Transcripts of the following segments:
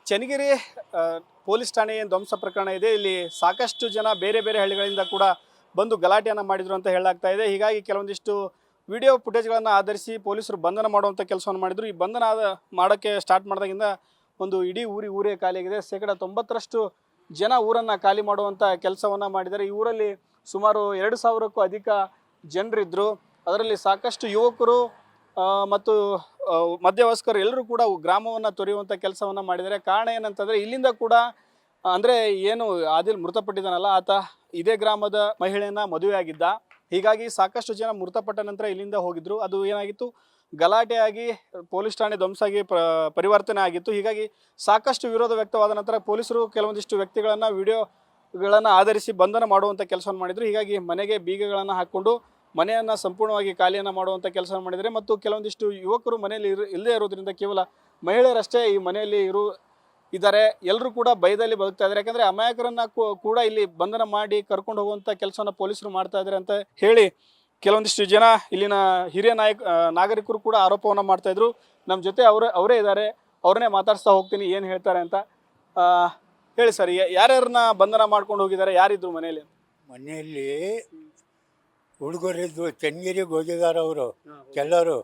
Channagiri police ಠಾಣೆ ಧ್ವಂಸ ಪ್ರಕರಣ ಇದೆ. ಇಲ್ಲಿ ಸಾಕಷ್ಟು ಜನ ಬೇರೆ ಬೇರೆ ಹಳ್ಳಿಗಳಿಂದ ಕೂಡ ಬಂದು ಗಲಾಟೆಯನ್ನು ಮಾಡಿದ್ರು ಅಂತ ಹೇಳಲಾಗ್ತಾ ಇದೆ. ಹೀಗಾಗಿ ಕೆಲವೊಂದಿಷ್ಟು ವಿಡಿಯೋ ಫುಟೇಜ್ಗಳನ್ನು ಆಧರಿಸಿ ಪೊಲೀಸರು ಬಂಧನ ಮಾಡುವಂಥ ಕೆಲಸವನ್ನು ಮಾಡಿದ್ರು. ಈ ಬಂಧನ ಮಾಡೋಕ್ಕೆ ಸ್ಟಾರ್ಟ್ ಮಾಡಿದಾಗಿಂದ ಒಂದು ಇಡೀ ಊರೇ ಖಾಲಿಯಾಗಿದೆ. 90% ಜನ ಊರನ್ನು ಖಾಲಿ ಮಾಡುವಂಥ ಕೆಲಸವನ್ನು ಮಾಡಿದ್ದಾರೆ. ಈ ಊರಲ್ಲಿ ಸುಮಾರು 2000ಕ್ಕೂ ಅಧಿಕ ಜನರಿದ್ದರು. ಅದರಲ್ಲಿ ಸಾಕಷ್ಟು ಯುವಕರು ಮತ್ತು ಮಧ್ಯವಯಸ್ಕರು ಎಲ್ಲರೂ ಕೂಡ ಗ್ರಾಮವನ್ನು ತೊರೆಯುವಂಥ ಕೆಲಸವನ್ನು ಮಾಡಿದ್ದಾರೆ. ಕಾರಣ ಏನಂತಂದರೆ ಇಲ್ಲಿಂದ ಕೂಡ ಅಂದರೆ ಏನು ಆದಿಲ್ ಮೃತಪಟ್ಟಿದ್ದಾನಲ್ಲ, ಆತ ಇದೇ ಗ್ರಾಮದ ಮಹಿಳೆಯನ್ನು ಮದುವೆಯಾಗಿದ್ದ. ಹೀಗಾಗಿ ಸಾಕಷ್ಟು ಜನ ಮೃತಪಟ್ಟ ನಂತರ ಇಲ್ಲಿಂದ ಹೋಗಿದ್ರು. ಅದು ಏನಾಗಿತ್ತು, ಗಲಾಟೆಯಾಗಿ ಪೊಲೀಸ್ ಠಾಣೆ ಧ್ವಂಸಾಗಿ ಪರಿವರ್ತನೆ ಆಗಿತ್ತು. ಹೀಗಾಗಿ ಸಾಕಷ್ಟು ವಿರೋಧ ವ್ಯಕ್ತವಾದ ನಂತರ ಪೊಲೀಸರು ಕೆಲವೊಂದಿಷ್ಟು ವ್ಯಕ್ತಿಗಳನ್ನು ವಿಡಿಯೋಗಳನ್ನು ಆಧರಿಸಿ ಬಂಧನ ಮಾಡುವಂಥ ಕೆಲಸವನ್ನು ಮಾಡಿದರು. ಹೀಗಾಗಿ ಮನೆಗೆ ಬೀಗಗಳನ್ನು ಹಾಕ್ಕೊಂಡು ಮನೆಯನ್ನು ಸಂಪೂರ್ಣವಾಗಿ ಖಾಲಿಯನ್ನು ಮಾಡುವಂಥ ಕೆಲಸ ಮಾಡಿದರೆ ಮತ್ತು ಕೆಲವೊಂದಿಷ್ಟು ಯುವಕರು ಮನೆಯಲ್ಲಿ ಇಲ್ಲದೇ ಇರೋದ್ರಿಂದ ಕೇವಲ ಮಹಿಳೆಯರಷ್ಟೇ ಈ ಮನೆಯಲ್ಲಿ ಇದ್ದಾರೆ. ಎಲ್ಲರೂ ಕೂಡ ಭಯದಲ್ಲಿ ಬದುಕ್ತಾ ಇದ್ದಾರೆ. ಯಾಕಂದರೆ ಅಮಾಯಕರನ್ನು ಕೂಡ ಇಲ್ಲಿ ಬಂಧನ ಮಾಡಿ ಕರ್ಕೊಂಡು ಹೋಗುವಂಥ ಕೆಲಸವನ್ನು ಪೊಲೀಸರು ಮಾಡ್ತಾ ಇದ್ದಾರೆ ಅಂತ ಹೇಳಿ ಕೆಲವೊಂದಿಷ್ಟು ಜನ ಇಲ್ಲಿನ ಹಿರಿಯ ನಾಗರಿಕರು ಕೂಡ ಆರೋಪವನ್ನು ಮಾಡ್ತಾಯಿದ್ರು. ನಮ್ಮ ಜೊತೆ ಅವರೇ ಇದ್ದಾರೆ, ಅವ್ರನ್ನೇ ಮಾತಾಡ್ಸ್ತಾ ಹೋಗ್ತೀನಿ ಏನು ಹೇಳ್ತಾರೆ ಅಂತ. ಹೇಳಿ ಸರ್, ಯಾರ್ಯಾರನ್ನ ಬಂಧನ ಮಾಡ್ಕೊಂಡು ಹೋಗಿದ್ದಾರೆ, ಯಾರಿದ್ರು ಮನೆಯಲ್ಲಿ? ಮನೆಯಲ್ಲಿ ಹುಡುಗರಿದ್ದು ಚನ್ನಗಿರಿಗೆ ಹೋಗಿದ್ದಾರೆ ಅವರು ಕೆಲವರು.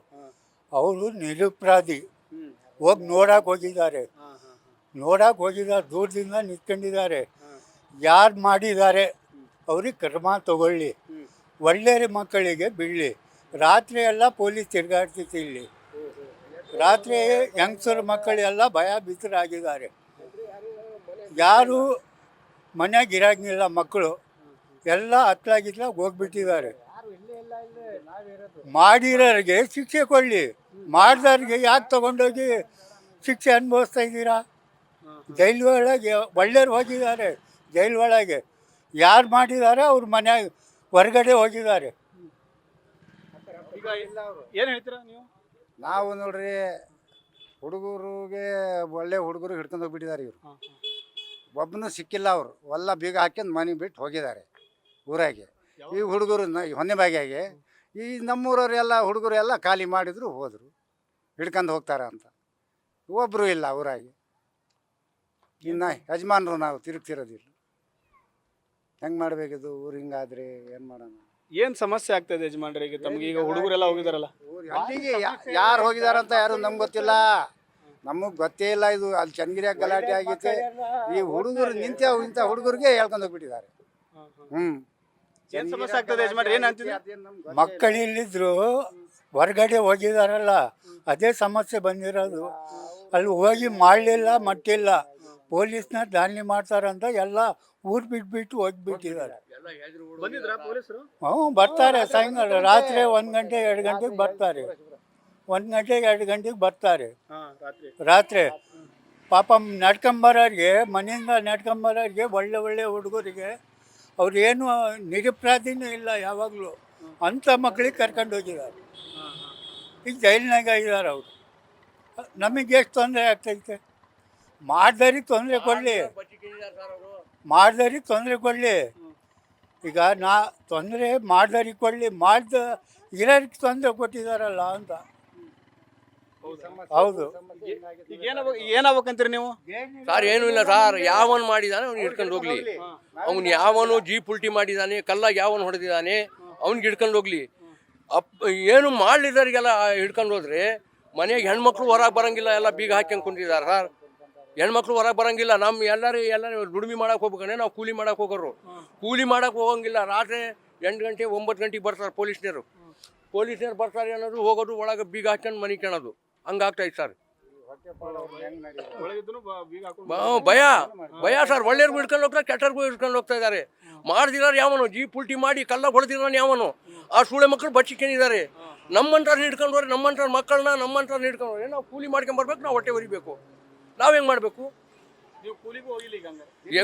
ಅವರು ನಿರಪರಾಧಿ, ಹೋಗಿ ನೋಡಕ್ಕೆ ಹೋಗಿದ್ದಾರೆ. ದೂರದಿಂದ ನಿಂತ್ಕೊಂಡಿದ್ದಾರೆ. ಯಾರು ಮಾಡಿದ್ದಾರೆ ಅವ್ರಿಗೆ ಕ್ರಮ ತಗೊಳ್ಳಿ, ಒಳ್ಳೆಯ ಮಕ್ಕಳಿಗೆ ಬಿಡಲಿ. ರಾತ್ರಿ ಎಲ್ಲ ಪೊಲೀಸ್ ತಿರುಗಾಡ್ತಿತ್ತು ಇಲ್ಲಿ. ರಾತ್ರಿ ಯಂಗ್ಸರ್ ಮಕ್ಕಳೆಲ್ಲ ಭಯ ಭೀತರಾಗಿದ್ದಾರೆ. ಯಾರು ಮನೆಯಾಗ ಇರಂಗಿಲ್ಲ, ಮಕ್ಕಳು ಎಲ್ಲ ಹತ್ತಲಾಗಿತ್ತಲಾಗ ಹೋಗ್ಬಿಟ್ಟಿದ್ದಾರೆ. ಮಾಡಿರೋರಿಗೆ ಶಿಕ್ಷೆ ಕೊಡಲಿ, ಮಾಡಿದವ್ರಿಗೆ ಯಾಕೆ ತಗೊಂಡೋಗಿ ಶಿಕ್ಷೆ ಅನುಭವಿಸ್ತಾ ಇದ್ದೀರಾ? ಜೈಲು ಒಳಗೆ ಒಳ್ಳೆಯವ್ರು ಹೋಗಿದ್ದಾರೆ. ಜೈಲು ಒಳಗೆ ಯಾರು ಮಾಡಿದ್ದಾರೆ ಅವ್ರ ಮನ್ಯಾಗ ಹೊರಗಡೆ ಹೋಗಿದ್ದಾರೆ. ಏನು ಹೇಳ್ತೀರಾ ನೀವು? ನಾವು ನೋಡ್ರಿ, ಹುಡುಗರಿಗೆ ಒಳ್ಳೆ ಹುಡುಗರು ಹಿಡ್ಕೊಂಡು ಹೋಗ್ಬಿಟ್ಟಿದ್ದಾರೆ ಇವರು. ಒಬ್ಬನು ಸಿಕ್ಕಿಲ್ಲ. ಅವರು ಎಲ್ಲ ಬೀಗ ಹಾಕ್ಯಂದು ಮನೆ ಬಿಟ್ಟು ಹೋಗಿದ್ದಾರೆ ಊರಾಗೆ. ಈ ಹುಡುಗರು ಹೊನ್ನೆಬಾಗಿಯಾಗೆ ಈ ನಮ್ಮೂರವರೆಲ್ಲ ಹುಡುಗರು ಎಲ್ಲ ಖಾಲಿ ಮಾಡಿದ್ರು, ಹೋದರು, ಹಿಡ್ಕೊಂಡು ಹೋಗ್ತಾರೆ ಅಂತ. ಒಬ್ಬರು ಇಲ್ಲ ಊರಾಗೆ. ಇನ್ನು ಯಜಮಾನರು ನಾವು ತಿರುಗ್ತಿರೋದಿಲ್ಲ. ಹೆಂಗೆ ಮಾಡಬೇಕಿದು ಊರು? ಹಿಂಗಾದ್ರೆ ಏನು ಮಾಡೋಣ? ಏನು ಸಮಸ್ಯೆ ಆಗ್ತದೆ ಯಜಮಾನ್ರಿಗೆ ತಮಗೆ? ಈಗ ಹುಡುಗರೆಲ್ಲ ಹೋಗಿದಾರಲ್ಲ, ಅಲ್ಲಿಗೆ ಯಾರು ಹೋಗಿದಾರಂತ ಯಾರು ನಮ್ಗೆ ಗೊತ್ತಿಲ್ಲ. ನಮಗೆ ಗೊತ್ತೇ ಇಲ್ಲ. ಇದು ಅಲ್ಲಿ ಚನ್ನಗಿರಿಯಾಗ ಗಲಾಟೆ ಆಗೈತೆ. ಈ ಹುಡುಗರು ಇಂಥ ಹುಡುಗರಿಗೆ ಹೇಳ್ಕೊಂಡು ಹೋಗ್ಬಿಟ್ಟಿದ್ದಾರೆ. ಏನು ಸಮಸ್ಯೆ ಆಗ್ತದೆ ಯಜಮಾನ್ರಿ? ಏನು ಅಂತಿದೆ? ಮಕ್ಕಳಿಲ್ಲಿದ್ರು ಹೊರಗಡೆ ಹೋಗಿದಾರಲ್ಲ, ಅದೇ ಸಮಸ್ಯೆ ಬಂದಿರೋದು. ಅಲ್ಲಿ ಹೋಗಿ ಮಾಡಲಿಲ್ಲ, ಮಟ್ಟಿಲ್ಲ. ಪೊಲೀಸ್ನ ದಾಳಿ ಮಾಡ್ತಾರಂತ ಎಲ್ಲ ಊರು ಬಿಟ್ಬಿಟ್ಟು ಹೋಗಿಬಿಟ್ಟಿದ್ದಾರೆ. ಬರ್ತಾರೆ ಸಾಯಂಕಾಲ, ರಾತ್ರಿ 1 ಗಂಟೆ 2 ಗಂಟೆಗೆ ಬರ್ತಾರೆ. 1 ಗಂಟೆ 2 ಗಂಟೆಗೆ ಬರ್ತಾರೆ ರಾತ್ರಿ. ಪಾಪ ನಡ್ಕೊಂಬರೋರಿಗೆ, ಮನೆಯಿಂದ ನಡ್ಕೊಂಬರೋರಿಗೆ, ಒಳ್ಳೆ ಹುಡುಗರಿಗೆ, ಅವ್ರು ಏನು ನಿರಪರಾಧಿನೂ ಇಲ್ಲ ಯಾವಾಗಲೂ. ಅಂಥ ಮಕ್ಕಳಿಗೆ ಕರ್ಕೊಂಡು ಹೋಗಿದ್ದಾರೆ. ಈಗ ಜೈಲಿನಾಗ ಇದ್ದಾರೆ ಅವರು. ನಮಗೆ ಎಷ್ಟು ತೊಂದರೆ ಆಗ್ತೈತೆ? ಮಾಡ್ದವ್ರಿಗೆ ತೊಂದರೆ ಕೊಡಲಿ. ಈಗ ತೊಂದರೆ ಮಾಡ್ದವ್ರಿಗೆ ಕೊಡಲಿ, ಇರೋರಿಗೆ ತೊಂದರೆ ಕೊಟ್ಟಿದ್ದಾರಲ್ಲ ಅಂತ. ಹೌದು. ಏನಾಗ್ಬೇಕಂತೀರಿ ನೀವು? ಸರ್ ಏನೂ ಇಲ್ಲ ಸರ್, ಯಾವನು ಮಾಡಿದಾನೆ ಅವ್ನು ಹಿಡ್ಕೊಂಡು ಹೋಗ್ಲಿ. ಅವ್ನು ಯಾವನು ಜೀಪ್ ಉಲ್ಟಿ ಮಾಡಿದ್ದಾನೆ, ಕಲ್ಲಾಗಿ ಯಾವನು ಹೊಡೆದಿದ್ದಾನೆ ಅವ್ನಿಗೆ ಹಿಡ್ಕೊಂಡು ಹೋಗ್ಲಿ. ಏನು ಮಾಡಲಿದ್ದರಿಗೆಲ್ಲ ಹಿಡ್ಕೊಂಡು ಹೋದ್ರೆ ಮನೆಯಾಗ ಹೆಣ್ಮಕ್ಳು ಹೊರಗೆ ಬರೋಂಗಿಲ್ಲ, ಎಲ್ಲ ಬೀಗ ಹಾಕ್ಯಂಗೆ ಕುಂತಿದ್ದಾರೆ ಸರ್. ಹೆಣ್ಮಕ್ಳು ಹೊರಗೆ ಬರೋಂಗಿಲ್ಲ. ನಮ್ಮ ಎಲ್ಲರೂ ದುಡಿಮೆ ಮಾಡಕ್ಕೆ ಹೋಗ್ಬೇಕಂದ್ರೆ ನಾವು ಕೂಲಿ ಮಾಡಕ್ಕೆ ಹೋಗೋರು. ಕೂಲಿ ಮಾಡಕ್ಕೆ ಹೋಗಂಗಿಲ್ಲ. ರಾತ್ರಿ 8 ಗಂಟೆ 9 ಗಂಟೆಗೆ ಬರ್ತಾರೆ ಪೊಲೀಸ್ನರು ಬರ್ತಾರೆ ಅನ್ನೋದು, ಹೋಗೋದು, ಒಳಗೆ ಬೀಗ ಹಾಕ್ಕೊಂಡು ಮನೆ ಕೇಳೋದು, ಹಂಗಾಗ್ತೈತೆ ಸರ್. ಭಯ ಸರ್. ಒಳ್ಳೆಯವ್ರಿಗೂ ಹಿಡ್ಕೊಂಡು ಹೋಗ್ತಾರೆ, ಕೆಟ್ಟವ್ರಿಗೂ ಹಿಡ್ಕೊಂಡು ಹೋಗ್ತಾ ಇದ್ದಾರೆ. ಮಾಡ್ದಿರೋರು ಯಾವನು ಜೀಪ್ ಉಲ್ಟಿ ಮಾಡಿ ಕಲ್ಲ ಹೊಡೆದಿರೋನು ಯಾವನು, ಆ ಸೂಳೆ ಮಕ್ಕಳು ಬಚ್ಚಿಕೊಂಡಿದ್ದಾರೆ. ನಮ್ಮಂಟ್ರನ್ನ ಹಿಡ್ಕೊಂಡು ಹೋದ್ರೆ, ನಮ್ಮಂಟ್ರ ಮಕ್ಕಳನ್ನ ನಮ್ಮಂಟ್ರನ್ನ ಹಿಡ್ಕೊಂಡು ಹೋದ್ರೆ ನಾವು ಕೂಲಿ ಮಾಡ್ಕೊಂಬರ್ಬೇಕು, ನಾವು ಹೊಟ್ಟೆ ಹೊರಿಬೇಕು. ನಾವು ಹೆಂಗೆ ಮಾಡಬೇಕು?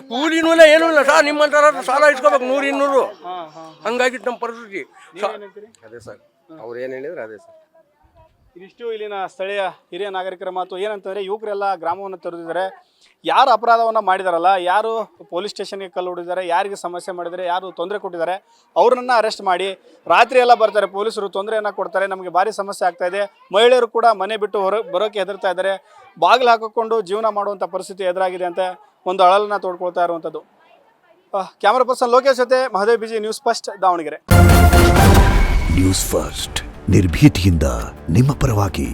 ಕೂಲಿನೂ ಇಲ್ಲ, ಏನೂ ಇಲ್ಲ ಸರ್. ನಿಮ್ಮಂತರ ಸಾಲ ಇಸ್ಕೋಬೇಕು 100-200. ಹಂಗಾಗಿತ್ತು ನಮ್ಮ ಪರಿಸ್ಥಿತಿ. ಅದೇ ಸರ್, ಅವ್ರು ಏನು ಹೇಳಿದ್ರೆ ಅದೇ ಸರ್. ಇದಿಷ್ಟು ಇಲ್ಲಿನ ಸ್ಥಳೀಯ ಹಿರಿಯ ನಾಗರಿಕರ ಮಾತು. ಏನಂತಂದರೆ ಯುವಕರೆಲ್ಲ ಗ್ರಾಮವನ್ನು ತೊರೆದಿದ್ದಾರೆ. ಯಾರು ಅಪರಾಧವನ್ನು ಮಾಡಿದಾರಲ್ಲ, ಯಾರು ಪೊಲೀಸ್ ಸ್ಟೇಷನ್ಗೆ ಕಲ್ಲು ಹೊಡಿದ್ದಾರೆ, ಯಾರಿಗೆ ಸಮಸ್ಯೆ ಮಾಡಿದ್ದಾರೆ, ಯಾರು ತೊಂದರೆ ಕೊಟ್ಟಿದ್ದಾರೆ ಅವ್ರನ್ನ ಅರೆಸ್ಟ್ ಮಾಡಿ ರಾತ್ರಿ ಎಲ್ಲ ಬರ್ತಾರೆ ಪೊಲೀಸರು, ತೊಂದರೆಯನ್ನು ಕೊಡ್ತಾರೆ. ನಮಗೆ ಭಾರಿ ಸಮಸ್ಯೆ ಆಗ್ತಾ ಇದೆ. ಮಹಿಳೆಯರು ಕೂಡ ಮನೆ ಬಿಟ್ಟು ಬರೋಕ್ಕೆ ಹೆದರ್ತಾ ಇದ್ದಾರೆ. ಬಾಗಿಲು ಹಾಕಿಕೊಂಡು ಜೀವನ ಮಾಡುವಂಥ ಪರಿಸ್ಥಿತಿ ಎದುರಾಗಿದೆ ಅಂತ ಒಂದು ಅಳಲನ್ನ ತೋಡ್ಕೊಳ್ತಾ ಇರುವಂಥದ್ದು. ಕ್ಯಾಮರಾ ಪರ್ಸನ್ ಲೋಕೇಶ್ ಜೊತೆ Mahadev B G, news first, Davanagere. News first ನಿರ್ಭೀತಿಯಿಂದ ನಿಮ್ಮ ಪರವಾಗಿ.